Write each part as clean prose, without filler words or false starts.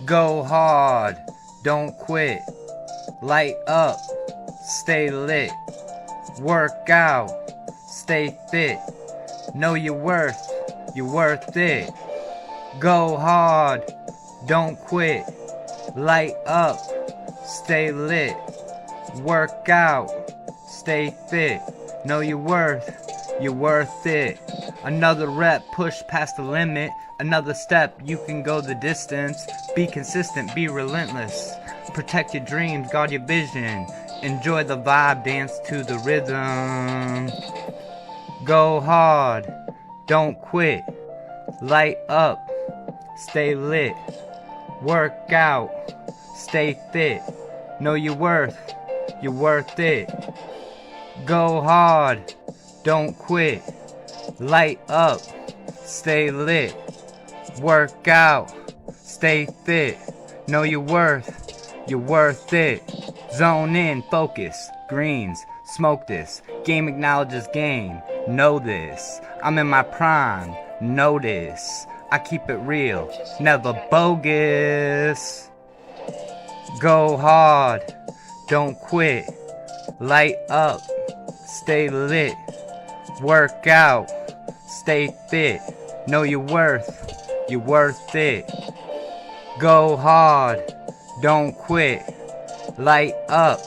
Go hard, don't quit. Light up, stay lit. Work out, stay fit. Know your worth, you're worth it. Go hard, don't quit. Light up, stay lit. Work out, stay fit. Know your worth, you're worth it. Another rep, push past the limit. Another step, you can go the distance. Be consistent, be relentless. Protect your dreams, guard your vision. Enjoy the vibe, dance to the rhythm. Go hard, don't quit. Light up, stay lit. Work out, stay fit. Know your worth, you're worth it. Go hard, don't quit. Light up, stay lit. Work out, stay fit. Know your worth, you're worth it. Zone in, focus, greens, smoke this. Game acknowledges game, know this. I'm in my prime, know this. I keep it real, never bogus. Go hard, don't quit. Light up, stay lit. Work out, stay fit. Know your worth, you're worth it. Go hard, don't quit. Light up,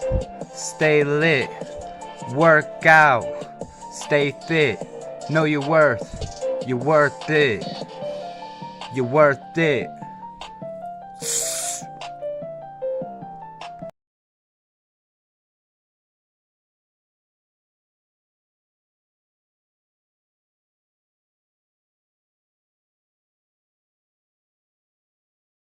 stay lit. Work out, stay fit. Know your worth, you're worth it. You're worth it.